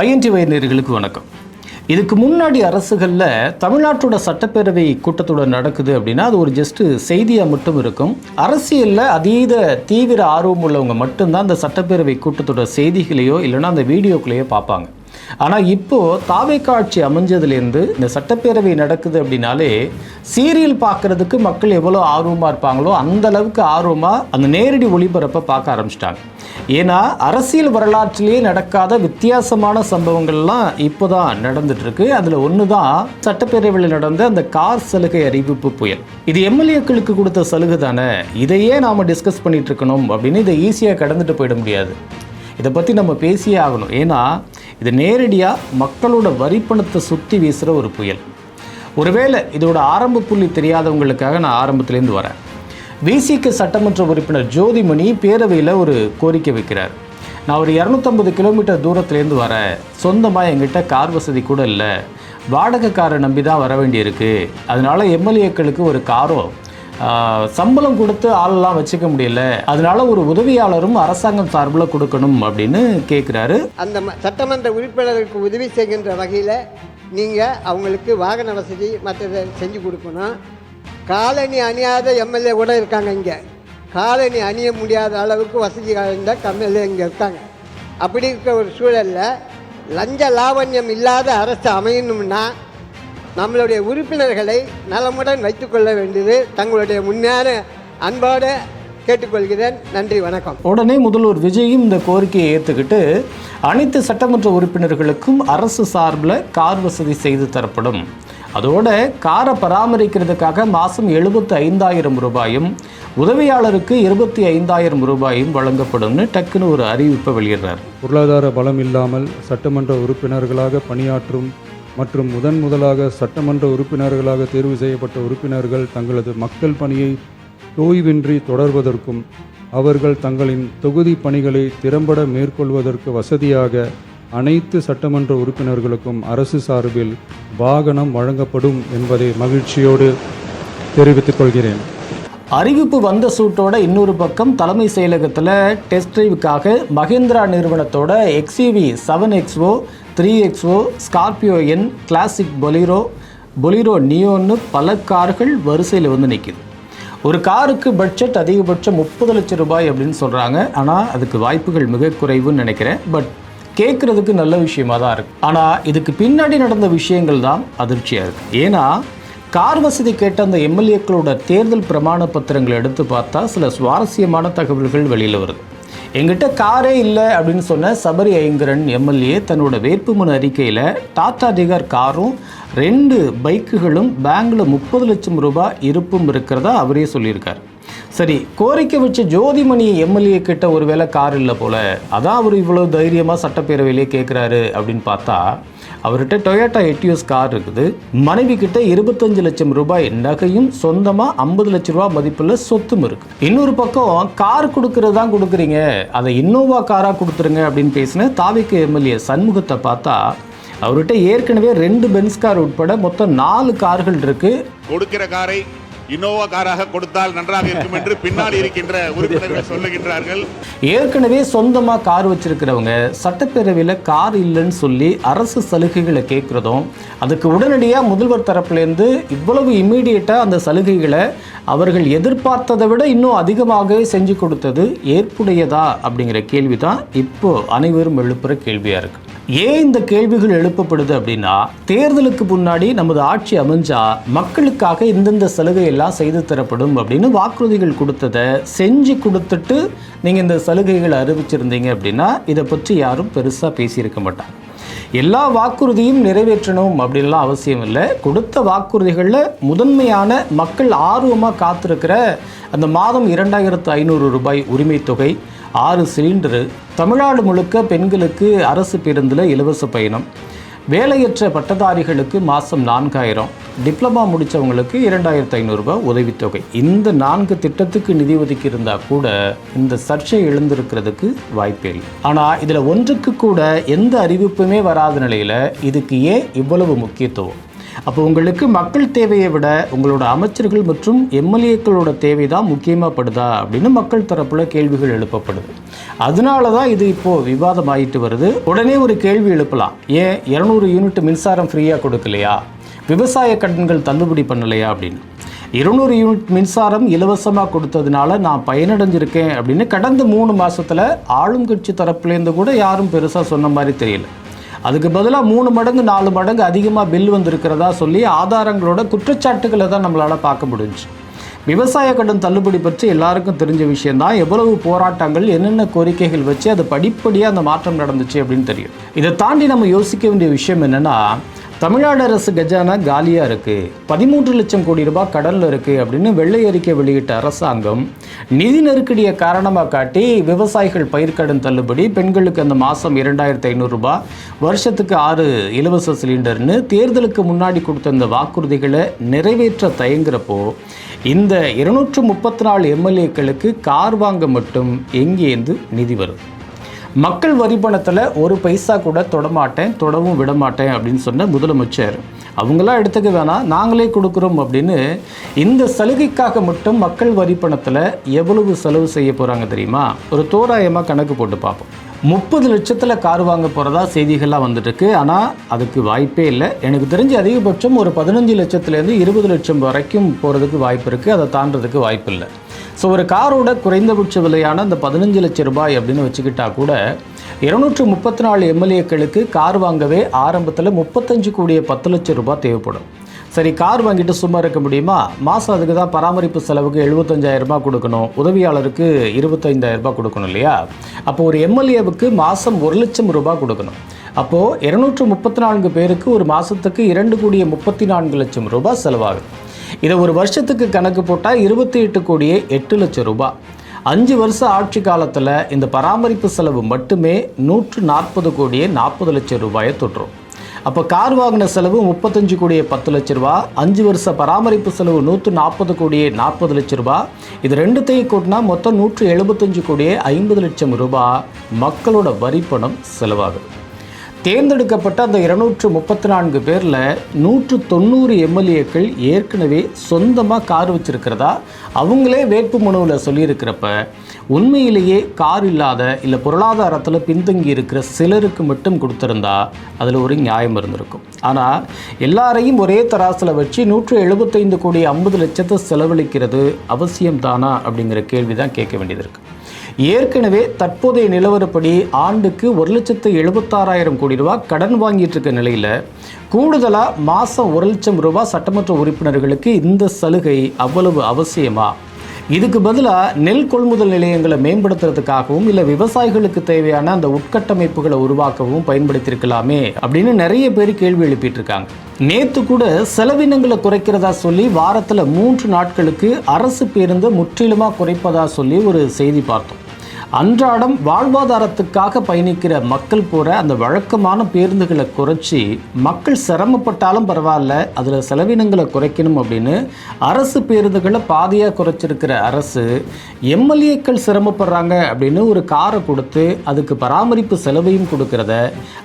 ஐஎன்டிவை நேயர்களுக்கு வணக்கம். இதுக்கு முன்னாடி அரசுகளில் தமிழ்நாட்டோட சட்டப்பேரவை கூட்டத்தொடர் நடக்குது அப்படின்னா அது ஒரு ஜஸ்ட்டு செய்தியாக மட்டும் இருக்கும். அரசியலில் அதீத தீவிர ஆர்வம் உள்ளவங்க மட்டும்தான் அந்த சட்டப்பேரவை கூட்டத்தொடர் செய்திகளையோ இல்லைன்னா அந்த வீடியோக்களையோ பார்ப்பாங்க. ஆனால் இப்போது தாவேக்கா ஆட்சி அமைஞ்சதுலேருந்து இந்த சட்டப்பேரவை நடக்குது அப்படின்னாலே சீரியல் பார்க்குறதுக்கு மக்கள் எவ்வளோ ஆர்வமாக இருப்பாங்களோ அந்த அளவுக்கு ஆர்வமாக அந்த நேரடி ஒளிபரப்பை பார்க்க ஆரம்பிச்சிட்டாங்க. ஏன்னா அரசியல் வரலாற்றிலேயே நடக்காத வித்தியாசமான சம்பவங்கள்லாம் இப்போ தான் நடந்துட்டுருக்கு. அதில் ஒன்று தான் சட்டப்பேரவையில் நடந்த அந்த கார் சலுகை அறிவிப்பு புயல். இது எம்எல்ஏக்களுக்கு கொடுத்த சலுகை தானே, இதையே நாம் டிஸ்கஸ் பண்ணிகிட்டு இருக்கணும் அப்படின்னு இதை ஈஸியாக கடந்துட்டு போயிட முடியாது. இதை பற்றி நம்ம பேசியே ஆகணும். ஏன்னா இது நேரடியாக மக்களோட வரிப்பணத்தை சுற்றி வீசுகிற ஒரு புயல். ஒருவேளை இதோட ஆரம்ப புள்ளி தெரியாதவங்களுக்காக நான் ஆரம்பத்துலேருந்து வரேன். விசிக சட்டமன்ற உறுப்பினர் ஜோதிமணி பேரவையில் ஒரு கோரிக்கை வைக்கிறார். நான் ஒரு 250 கிலோமீட்டர் தூரத்துலேருந்து வரேன், சொந்தமாக எங்கிட்ட கார் வசதி கூட இல்லை, வாடகை காரை நம்பி தான் வர வேண்டியிருக்கு, அதனால எம்எல்ஏக்களுக்கு ஒரு காரோ சம்பளம் கொடுத்து ஆளெல்லாம் வச்சுக்க முடியல, அதனால ஒரு உதவியாளரும் அரசாங்கம் சார்பில் கொடுக்கணும் அப்படின்னு கேட்குறாரு. அந்த சட்டமன்ற உறுப்பினர்களுக்கு உதவி செய்கின்ற வகையில் நீங்கள் அவங்களுக்கு வாகன வசதி மற்றதை செஞ்சு கொடுக்கணும். காலணி அணியாத எம்எல்ஏ கூட இருக்காங்க. இங்கே காலணி அணிய முடியாத அளவுக்கு வசதி வாய்ந்த எம்எல்ஏ இங்கே இருக்காங்க. அப்படி இருக்க ஒரு சூழலில் லஞ்ச லாவண்யம் இல்லாத அரசு அமையணும்னா நம்மளுடைய உறுப்பினர்களை நலமுடன் வைத்துக்கொள்ள வேண்டியது தங்களுடைய முன்னான அன்போடு கேட்டுக்கொள்கிறேன். நன்றி, வணக்கம். உடனே முதல்வர் விஜயும் இந்த கோரிக்கையை ஏற்றுக்கிட்டு அனைத்து சட்டமன்ற உறுப்பினர்களுக்கும் அரசு சார்பில் கார் வசதி செய்து தரப்படும், அதோட காரை பராமரிக்கிறதுக்காக மாதம் 75,000 ரூபாயும் உதவியாளருக்கு 25,000 ரூபாயும் வழங்கப்படும்னு டக்குன்னு ஒரு அறிவிப்பை வெளியிடுறார். பொருளாதார பலம் இல்லாமல் சட்டமன்ற உறுப்பினர்களாக பணியாற்றும் மற்றும் முதலாக சட்டமன்ற உறுப்பினர்களாக தேர்வு செய்யப்பட்ட உறுப்பினர்கள் தங்களது மக்கள் பணியை தோய்வின்றி தொடர்வதற்கும் அவர்கள் தங்களின் தொகுதி பணிகளை திறம்பட மேற்கொள்வதற்கு வசதியாக அனைத்து சட்டமன்ற உறுப்பினர்களுக்கும் அரசு சார்பில் வாகனம் வழங்கப்படும் என்பதை மகிழ்ச்சியோடு தெரிவித்துக் கொள்கிறேன். அறிவிப்பு வந்த சூட்டோட இன்னொரு பக்கம் தலைமை செயலகத்தில் டெஸ்ட் டிரைவுக்காக மஹிந்திரா நிறுவனத்தோட XUV 7XO 3XO Scorpio N classic Bolero நியோன்னு பல கார்கள் வரிசையில் வந்து நிற்கிது. ஒரு காருக்கு பட்ஜெட் அதிகபட்சம் 30 லட்சம் ரூபாய் அப்படின்னு சொல்கிறாங்க. ஆனால் அதுக்கு வாய்ப்புகள் மிக குறைவுன்னு நினைக்கிறேன். பட் கேட்குறதுக்கு நல்ல விஷயமாக தான் இருக்குது. ஆனால் இதுக்கு பின்னாடி நடந்த விஷயங்கள் தான் அதிர்ச்சியாக இருக்குது. ஏன்னா கார் வசதி கேட்ட அந்த எம்எல்ஏக்களோட தேர்தல் பிரமாண பத்திரங்களை எடுத்து பார்த்தா சில சுவாரஸ்யமான தகவல்கள் வெளியில் வருது. எங்கிட்ட காரே இல்லை அப்படின்னு சொன்ன சபரி ஐங்கரன் எம்எல்ஏ தன்னோட வேட்புமனு அறிக்கையில் டாடா டிகர் காரும் 2 பைக்குகளும் பேங்கில் 30 லட்சம் ரூபாய் இருப்பும் இருக்கிறதா அவரே சொல்லியிருக்கார். சரி, கோரிக்கை வச்ச ஜோதிமணி எம்எல்ஏ கிட்ட ஒரு வேளை கார் இல்லை போல, அதான் அவர் இவ்வளோ தைரியமாக சட்டப்பேரவையிலே கேட்குறாரு அப்படின்னு பார்த்தா அவர்கிட்ட டொயோட்டா எட்டியோஸ் கார் இருக்குது. மனைவி கிட்ட 25 லட்சம் ரூபாய் நகையும் சொந்தமாக 50 லட்சம் ரூபாய் மதிப்புள்ள சொத்தும் இருக்குது. இன்னொரு பக்கம் கார் கொடுக்கறது தான் கொடுக்குறீங்க, அதை இன்னோவா காராக கொடுத்துருங்க அப்படின்னு பேசின தாவேக்கா எம்எல்ஏ சண்முகத்தை பார்த்தா அவர்கிட்ட ஏற்கனவே 2 பென்ஸ் கார் உட்பட மொத்தம் 4 கார்கள் இருக்கு. கொடுக்கிற காரை இன்னோவா காராக கொடுத்தால் நன்றாக இருக்கும் என்று பின்னால் இருக்கின்ற உறுப்பினர்கள் சொல்லுகின்றார்கள். ஏற்கனவே சொந்தமாக கார் வச்சிருக்கிறவங்க சட்டப்பேரவையில் கார் இல்லைன்னு சொல்லி அரசு சலுகைகளை கேட்குறதும் அதுக்கு உடனடியாக முதல்வர் தரப்புலேருந்து இவ்வளவு இம்மீடியட்டாக அந்த சலுகைகளை அவர்கள் எதிர்பார்த்ததை விட இன்னும் அதிகமாக செஞ்சு கொடுத்தது ஏற்புடையதா அப்படிங்கிற கேள்வி தான் இப்போ அனைவரும் எழுப்புகிற கேள்வியாக இருக்குது. ஏன் இந்த கேள்விகள் எழுப்பப்படுது அப்படின்னா தேர்தலுக்கு முன்னாடி நமது ஆட்சி அமைஞ்சா மக்களுக்காக இந்தந்த சலுகை எல்லாம் செய்து தரப்படும் அப்படின்னு வாக்குறுதிகள் கொடுத்ததை செஞ்சு கொடுத்துட்டு நீங்கள் இந்த சலுகைகளை அறிவிச்சிருந்தீங்க அப்படின்னா இதை பற்றி யாரும் பெருசாக பேசியிருக்க மாட்டாங்க. எல்லா வாக்குறுதியும் நிறைவேற்றணும் அப்படின்லாம் அவசியம் இல்லை. கொடுத்த வாக்குறுதிகளில் முதன்மையான மக்கள் ஆர்வமாக காத்திருக்கிற அந்த மாதம் 2,500 ரூபாய் உரிமை தொகை, 6 சிலிண்டரு, தமிழ்நாடு முழுக்க பெண்களுக்கு அரசு பேருந்தில் இலவச பயணம், வேலையற்ற பட்டதாரிகளுக்கு மாதம் 4,000, டிப்ளமா முடித்தவங்களுக்கு 2,500 ரூபாய் உதவித்தொகை. இந்த 4 திட்டத்துக்கு நிதி ஒதுக்கி இருந்தால் கூட இந்த சர்ச்சை எழுந்திருக்கிறதுக்கு வாய்ப்பே இல்லை. ஆனால் இதில் ஒன்றுக்கு கூட எந்த அறிவிப்புமே வராத நிலையில் இதுக்கு ஏன் இவ்வளவு முக்கியத்துவம்? அப்போ உங்களுக்கு மக்கள் தேவையை விட உங்களோட அமைச்சர்கள் மற்றும் எம்எல்ஏக்களோட தேவை தான் முக்கியமாக படுதா அப்படின்னு மக்கள் தரப்பில் கேள்விகள் எழுப்பப்படுது. அதனால தான் இது இப்போது விவாதமாகிட்டு வருது. உடனே ஒரு கேள்வி எழுப்பலாம், ஏன் 200 யூனிட் மின்சாரம் ஃப்ரீயாக கொடுக்கலையா, விவசாய கடன்கள் தள்ளுபடி பண்ணலையா அப்படின்னு. 200 யூனிட் மின்சாரம் இலவசமாக கொடுத்ததுனால நான் பயனடைஞ்சிருக்கேன் அப்படின்னு கடந்த 3 மாதத்தில் ஆளும் கட்சி தரப்புலேருந்து கூட யாரும் பெருசாக சொன்ன மாதிரி தெரியல. அதுக்கு பதிலாக 3 மடங்கு 4 மடங்கு அதிகமாக பில் வந்திருக்கிறதா சொல்லி ஆதாரங்களோட குற்றச்சாட்டுகளை தான் நம்மளால் பார்க்க முடிஞ்சு. விவசாய கடன் தள்ளுபடி பற்றி எல்லாருக்கும் தெரிஞ்ச விஷயந்தான். எவ்வளவு போராட்டங்கள், என்னென்ன கோரிக்கைகள் வச்சு அது படிப்படியாக அந்த மாற்றம் நடந்துச்சு அப்படின்னு தெரியும். இதை தாண்டி நம்ம யோசிக்க வேண்டிய விஷயம் என்னென்னா, தமிழ்நாடு அரசு கஜானா காலியாக இருக்குது, 13 லட்சம் கோடி ரூபாய் கடலில் இருக்குது அப்படின்னு வெள்ளை அறிக்கை வெளியிட்ட அரசாங்கம் நிதி நெருக்கடியை காரணமாக காட்டி விவசாயிகள் பயிர்க்கடன் தள்ளுபடி, பெண்களுக்கு அந்த மாதம் 2500 ரூபாய், வருஷத்துக்கு 6 இலவச சிலிண்டர்னு தேர்தலுக்கு முன்னாடி கொடுத்த இந்த வாக்குறுதிகளை நிறைவேற்ற தயங்குறப்போ இந்த 234 எம்எல்ஏக்களுக்கு கார் வாங்க மட்டும் எங்கேருந்து நிதி வருது? மக்கள் வரி பணத்தில் 1 பைசா கூட தொடமாட்டேன், தொடவும் விடமாட்டேன் அப்படின்னு சொன்ன முதலமைச்சர் அவங்களாம் எடுத்துக்க வேணாம், நாங்களே கொடுக்குறோம் அப்படின்னு இந்த சலுகைக்காக மட்டும் மக்கள் வரி பணத்தில் எவ்வளவு செலவு செய்ய போகிறாங்க தெரியுமா? ஒரு தோராயமாக கணக்கு போட்டு பார்ப்போம். 30 லட்சத்தில் கார் வாங்க போகிறதா செய்திகள்லாம் வந்துட்டுருக்கு. ஆனால் அதுக்கு வாய்ப்பே இல்லை. எனக்கு தெரிஞ்ச அதிகபட்சம் ஒரு 15 லட்சத்துலேருந்து 20 லட்சம் வரைக்கும் போகிறதுக்கு வாய்ப்பு இருக்குது, அதை தாண்டதுக்கு வாய்ப்பு இல்லை. ஸோ ஒரு காரோட குறைந்தபட்ச விலையான அந்த 15 லட்சம் ரூபாய் அப்படின்னு வச்சுக்கிட்டா கூட 234 எம்எல்ஏக்களுக்கு கார் வாங்கவே ஆரம்பத்தில் 35 கோடியே 10 லட்சம் ரூபாய் தேவைப்படும். சரி, கார் வாங்கிட்டு சும்மா இருக்க முடியுமா? மாதம் அதுக்கு தான் பராமரிப்பு செலவுக்கு 75,000 ரூபாய் கொடுக்கணும், உதவியாளருக்கு 25,000 ரூபாய் கொடுக்கணும் இல்லையா? அப்போது ஒரு எம்எல்ஏவுக்கு மாதம் 1 லட்சம் ரூபாய் கொடுக்கணும். அப்போது 234 பேருக்கு ஒரு மாதத்துக்கு 2 கோடியே 34 லட்சம் ரூபாய் செலவாகுது. இதை ஒரு வருஷத்துக்கு கணக்கு போட்டால் 28 கோடியே 8 லட்சம் ரூபாய். 5 வருஷ ஆட்சி காலத்தில் இந்த பராமரிப்பு செலவு மட்டுமே 140 கோடியே 40 லட்சம் ரூபாயை தொட்டுரும். அப்போ கார் வாங்கின செலவு 35 கோடியே 10 லட்சம் ரூபா, 5 வருஷ பராமரிப்பு செலவு 140 கோடியே 40 லட்சம் ரூபா, இது ரெண்டுத்தையும் கூட்டினா மொத்தம் 175 கோடியே 50 லட்சம் ரூபாய் மக்களோட வரி பணம் செலவாகுது. தேர்ந்தெடுக்கப்பட்ட அந்த 234 பேரில் 190 எம்எல்ஏக்கள் ஏற்கனவே சொந்தமாக கார் வச்சுருக்கிறதா அவங்களே வேட்பு மனுவில் சொல்லியிருக்கிறப்ப உண்மையிலேயே கார் இல்லாத இல்லை பொருளாதாரத்தில் பின்தங்கி இருக்கிற சிலருக்கு மட்டும் கொடுத்துருந்தா அதில் ஒரு நியாயம் இருந்திருக்கும். ஆனால் எல்லாரையும் ஒரே தராசில் வச்சு 175 கோடி 50 லட்சத்தை செலவழிக்கிறது அவசியம்தானா அப்படிங்கிற கேள்வி தான் கேட்க வேண்டியது இருக்குது. ஏற்கனவே தற்போதைய நிலவரப்படி ஆண்டுக்கு 1,76,000 கோடி ரூபாய் கடன் வாங்கிட்டு இருக்க நிலையில் கூடுதலாக மாதம் 1 லட்சம் ரூபாய் சட்டமன்ற உறுப்பினர்களுக்கு இந்த சலுகை அவ்வளவு அவசியமா? இதுக்கு பதிலாக நெல் கொள்முதல் நிலையங்களை மேம்படுத்துறதுக்காகவும் இல்லை விவசாயிகளுக்கு தேவையான அந்த உட்கட்டமைப்புகளை உருவாக்கவும் பயன்படுத்தியிருக்கலாமே அப்படின்னு நிறைய பேர் கேள்வி எழுப்பிட்டு இருக்காங்க. நேற்று கூட செலவினங்களை குறைக்கிறதா சொல்லி வாரத்தில் 3 நாட்களுக்கு அரசு பேருந்தை முற்றிலுமாக குறைப்பதா சொல்லி ஒரு செய்தி பார்த்தோம். அன்றாடம் வாழ்வாதாரத்துக்காக பயணிக்கிற மக்கள் போகிற அந்த வழக்கமான பேருந்துகளை குறைச்சி மக்கள் சிரமப்பட்டாலும் பரவாயில்ல, அதில் செலவினங்களை குறைக்கணும் அப்படின்னு அரசு பேருந்துகளை பாதியாக குறைச்சிருக்கிற அரசு எம்எல்ஏக்கள் சிரமப்படுறாங்க அப்படின்னு ஒரு காரை கொடுத்து அதுக்கு பராமரிப்பு செலவையும் கொடுக்கறத,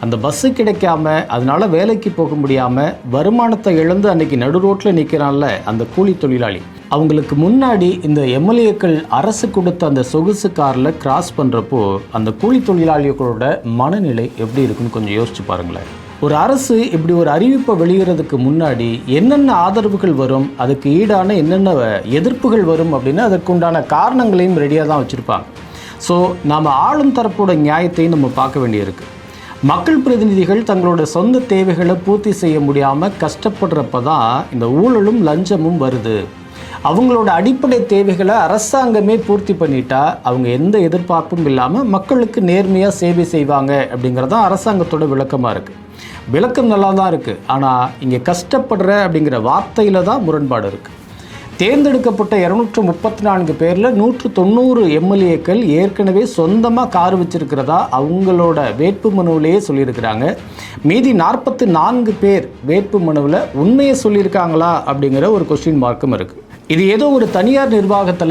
அந்த பஸ்ஸு கிடைக்காம அதனால வேலைக்கு போக முடியாமல் வருமானத்தை இழந்து அன்னைக்கு நடு ரோட்டில் நிற்கிறான்ல அந்த கூலி தொழிலாளி, அவங்களுக்கு முன்னாடி இந்த எம்எல்ஏக்கள் அரசு கொடுத்த அந்த சொகுசு காரில் கிராஸ் பண்ணுறப்போ அந்த கூலி தொழிலாளிகளோட மனநிலை எப்படி இருக்குன்னு கொஞ்சம் யோசிச்சு பாருங்களேன். ஒரு அரசு இப்படி ஒரு அறிவிப்பை வெளியிடுறதுக்கு முன்னாடி என்னென்ன ஆதரவுகள் வரும், அதுக்கு ஈடான என்னென்ன எதிர்ப்புகள் வரும் அப்படின்னு அதற்குண்டான காரணங்களையும் ரெடியாக தான் வச்சுருப்பாங்க. ஸோ நாம் ஆளும் தரப்போட நியாயத்தையும் நம்ம பார்க்க வேண்டியிருக்கு. மக்கள் பிரதிநிதிகள் தங்களோட சொந்த தேவைகளை பூர்த்தி செய்ய முடியாமல் கஷ்டப்படுறப்ப தான் இந்த ஊழலும் லஞ்சமும் வருது. அவங்களோட அடிப்படை தேவைகளை அரசாங்கமே பூர்த்தி பண்ணிட்டா அவங்க எந்த எதிர்பார்ப்பும் இல்லாமல் மக்களுக்கு நேர்மையாக சேவை செய்வாங்க அப்படிங்கிறதான் அரசாங்கத்தோட விளக்கமாக இருக்குது. விளக்கம் நல்லா தான் இருக்குது, ஆனால் இங்கே கஷ்டப்படுற அப்படிங்கிற வார்த்தையில் தான் முரண்பாடு இருக்குது. தேர்ந்தெடுக்கப்பட்ட 234 பேரில் 190 எம்எல்ஏக்கள் ஏற்கனவே சொந்தமாக கார் வச்சிருக்கிறதா அவங்களோட வேட்பு மனுவிலேயே சொல்லியிருக்கிறாங்க. மீதி 44 பேர் வேட்பு மனுவில் உண்மையை சொல்லியிருக்காங்களா அப்படிங்கிற ஒரு கொஸ்டின் மார்க்கும் இருக்குது. இது ஏதோ ஒரு தனியார் நிர்வாகத்தில்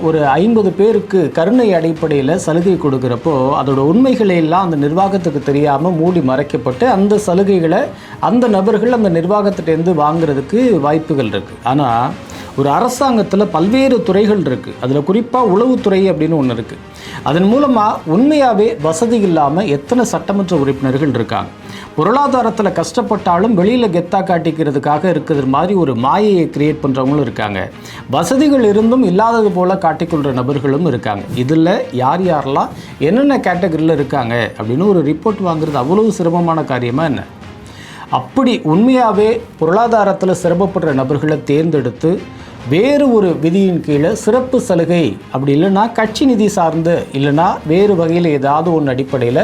ஒரு 50 பேருக்கு கருணை அடிப்படையில் சலுகை கொடுக்குறப்போ அதோட உண்மைகளை எல்லாம் அந்த நிர்வாகத்துக்கு தெரியாமல் மூடி மறைக்கப்பட்டு அந்த சலுகைகளை அந்த நபர்கள் அந்த நிர்வாகத்திட்டேருந்து வாங்குறதுக்கு வாய்ப்புகள் இருக்குது. ஆனால் ஒரு அரசாங்கத்தில் பல்வேறு துறைகள் இருக்குது. அதில் குறிப்பாக உளவுத்துறை அப்படின்னு ஒன்று இருக்குது. அதன் மூலமாக உண்மையாகவே வசதி இல்லாமல் எத்தனை சட்டமன்ற உறுப்பினர்கள் இருக்காங்க. பொருளாதாரத்தில் கஷ்டப்பட்டாலும் வெளியில் கெத்தா காட்டிக்கிறதுக்காக இருக்கிறது மாதிரி ஒரு மாயையை கிரியேட் பண்ணுறவங்களும் இருக்காங்க. வசதிகள் இருந்தும் இல்லாதது போல் காட்டிக்கொள்கிற நபர்களும் இருக்காங்க. இதில் யார் யாரெல்லாம் என்னென்ன கேட்டகரியில் இருக்காங்க அப்படின்னு ஒரு ரிப்போர்ட் வாங்குறது அவ்வளவு சிரமமான காரியமாக என்ன? அப்படி உண்மையாகவே பொருளாதாரத்தில் சிரமப்படுற நபர்களை தேர்ந்தெடுத்து வேறு ஒரு விதியின் கீழே சிறப்பு சலுகை அப்படி இல்லைன்னா கட்சி நிதி சார்ந்து இல்லைன்னா வேறு வகையில் ஏதாவது ஒன்று அடிப்படையில்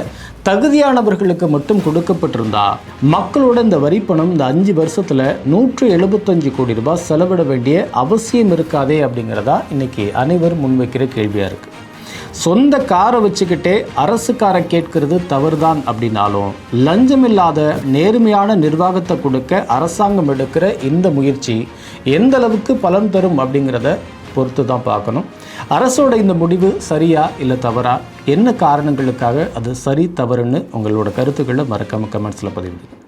தகுதியானவர்களுக்கு மட்டும் கொடுக்கப்பட்டிருந்தா மக்களோட இந்த வரிப்பணம் இந்த 5 வருஷத்தில் 175 கோடி ரூபாய் செலவிட வேண்டிய அவசியம் இருக்காதே அப்படிங்கிறதா இன்றைக்கி அனைவரும் முன்வைக்கிற கேள்வியாக இருக்குது. சொந்த காரை வச்சுக்கிட்டே அரசுக்காரை கேட்கறது தவறுதான் அப்படின்னாலும் லஞ்சமில்லாத நேர்மையான நிர்வாகத்தை கொடுக்க அரசாங்கம் எடுக்கிற இந்த முயற்சி எந்த அளவுக்கு பலன் தரும் அப்படிங்கிறத பொறுத்து தான் பார்க்கணும். அரசோட இந்த முடிவு சரியா இல்லை தவறா, என்ன காரணங்களுக்காக அது சரி தவறுன்னு உங்களோட கருத்துக்களை மறக்காம கமெண்ட்ஸில் பதிவிடுங்க.